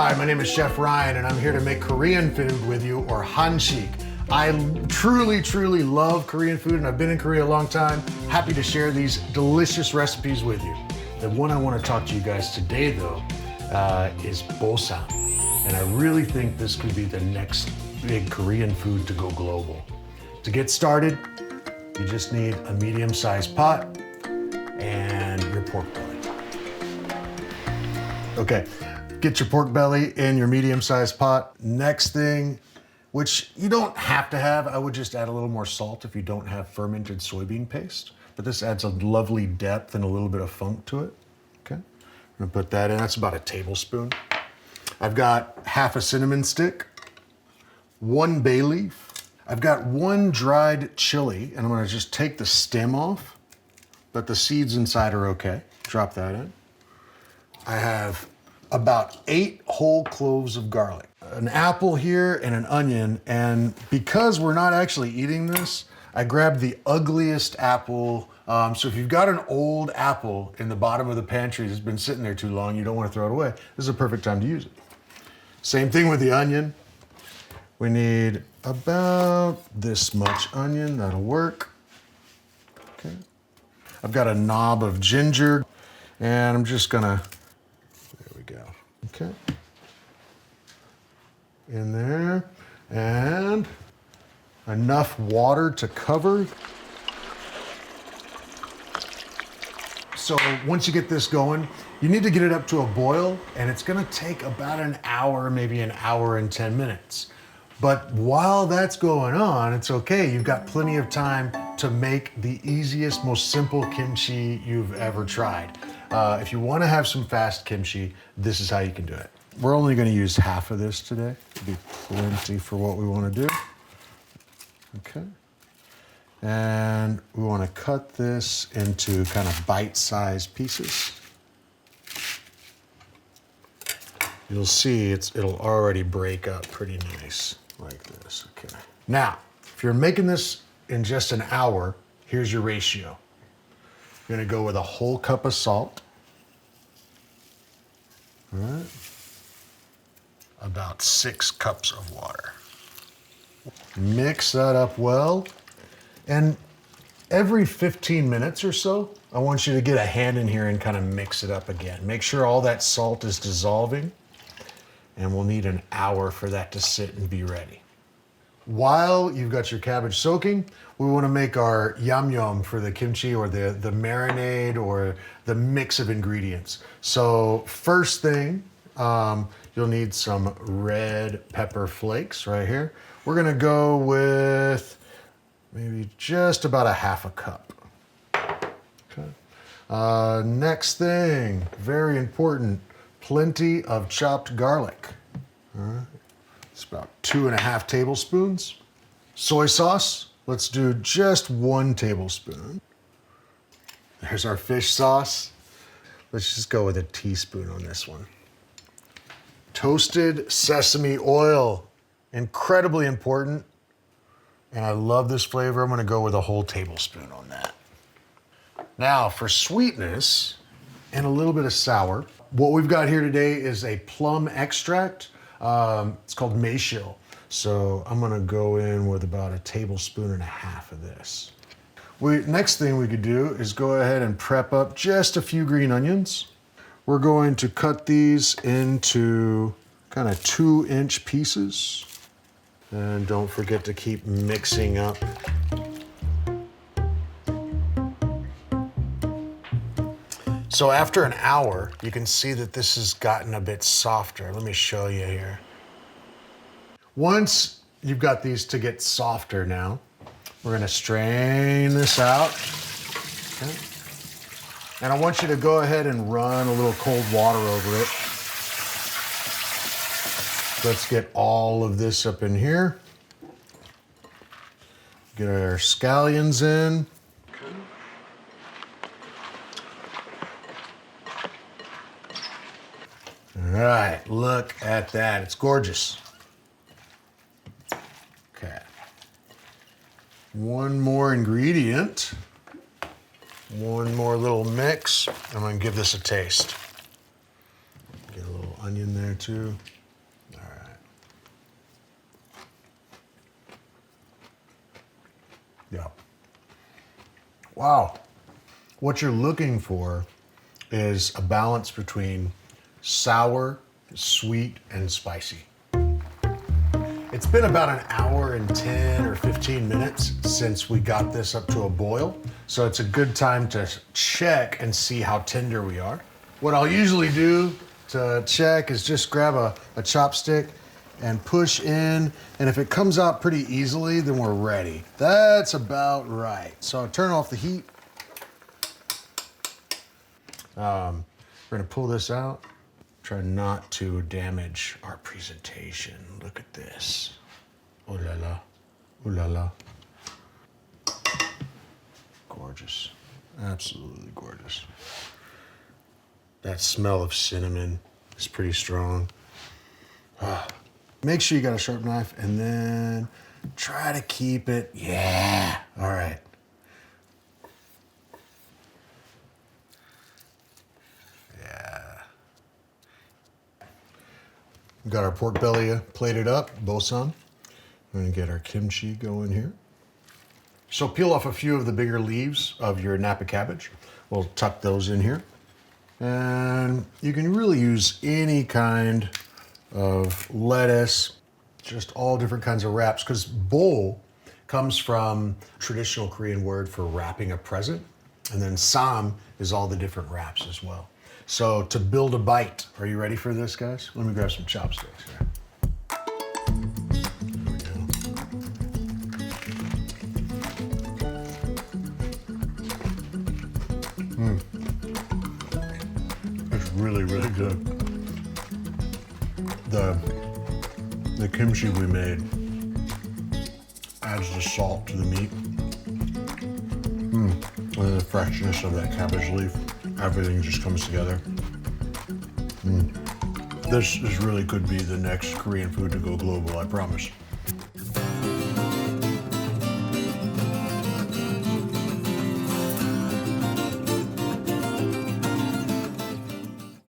Hi, my name is Chef Ryan, and I'm here to make Korean food with you, or hanshik. I truly love Korean food, and I've been in Korea a long time. Happy to share these delicious recipes with you. The one I want to talk to you guys today, though, is bossam. And I really think this could be the next big Korean food to go global. To get started, you just need a medium-sized pot and your pork belly. Okay, get your pork belly in your medium-sized pot. Next thing, which you don't have to have, I would just add a little more salt if you don't have fermented soybean paste. But this adds a lovely depth and a little bit of funk to it. Okay, I'm gonna put that in. That's about a tablespoon. I've got half a cinnamon stick, 1 bay leaf. I've got 1 dried chili, and I'm gonna just take the stem off, but the seeds inside are okay. Drop that in. I have about 8 whole cloves of garlic, an apple here and an onion, and because we're not actually eating this, I grabbed the ugliest apple. So if you've got an old apple in the bottom of the pantry that's been sitting there too long, you don't want to throw it away, this is a perfect time to use it. Same thing with the onion. We need about this much onion, that'll work. Okay. I've got a knob of ginger, and I'm just gonna, there we go, okay. In there, and enough water to cover. So once you get this going, you need to get it up to a boil, and it's gonna take about an hour, maybe an hour and 10 minutes. But while that's going on, it's okay. You've got plenty of time to make the easiest, most simple kimchi you've ever tried. If you wanna have some fast kimchi, this is how you can do it. We're only gonna use half of this today. It'll be plenty for what we wanna do. Okay. And we wanna cut this into kind of bite-sized pieces. You'll see it'll already break up pretty nice like this, okay. Now, if you're making this in just an hour, here's your ratio. You're gonna go with a whole cup of salt. All right. About 6 cups of water. Mix that up well. And every 15 minutes or so, I want you to get a hand in here and kind of mix it up again. Make sure all that salt is dissolving, and we'll need an hour for that to sit and be ready. While you've got your cabbage soaking, we want to make our yum for the kimchi, or the marinade, or the mix of ingredients. So first thing, you'll need some red pepper flakes right here. We're gonna go with maybe just about a half a cup. Okay. Next thing, very important, plenty of chopped garlic. All right. It's about 2.5 tablespoons. Soy sauce, let's do just 1 tablespoon. There's our fish sauce. Let's just go with a teaspoon on this one. Toasted sesame oil, incredibly important. And I love this flavor. I'm gonna go with a whole tablespoon on that. Now for sweetness and a little bit of sour, what we've got here today is a plum extract. It's called meishil. So I'm gonna go in with about 1.5 tablespoons of this. Next thing we could do is go ahead and prep up just a few green onions. We're going to cut these into kind of 2-inch pieces. And don't forget to keep mixing up. So after an hour, you can see that this has gotten a bit softer. Let me show you here. Once you've got these to get softer now, we're gonna strain this out. Okay. And I want you to go ahead and run a little cold water over it. Let's get all of this up in here. Get our scallions in. All right, look at that. It's gorgeous. Okay. One more ingredient. One more little mix. I'm gonna give this a taste. Get a little onion there too. Yeah. Wow. What you're looking for is a balance between sour, sweet, and spicy. It's been about an hour and 10 or 15 minutes since we got this up to a boil, so it's a good time to check and see how tender we are. What I'll usually do to check is just grab a chopstick and push in, and if it comes out pretty easily, then we're ready. That's about right. So I'll turn off the heat. We're gonna pull this out. Try not to damage our presentation. Look at this. Oh la la, ooh la la. Gorgeous, absolutely gorgeous. That smell of cinnamon is pretty strong. Make sure you got a sharp knife and then try to keep it, yeah, all right. We've got our pork belly plated up, bossam. We're gonna get our kimchi going here. So peel off a few of the bigger leaves of your napa cabbage. We'll tuck those in here. And you can really use any kind of lettuce, just all different kinds of wraps, because bol comes from traditional Korean word for wrapping a present. And then sam is all the different wraps as well. So to build a bite, are you ready for this, guys? Let me grab some chopsticks here. There we go. It's really, really good. The kimchi we made adds the salt to the meat. And the freshness of that cabbage leaf. Everything just comes together. This really could be the next Korean food to go global, I promise.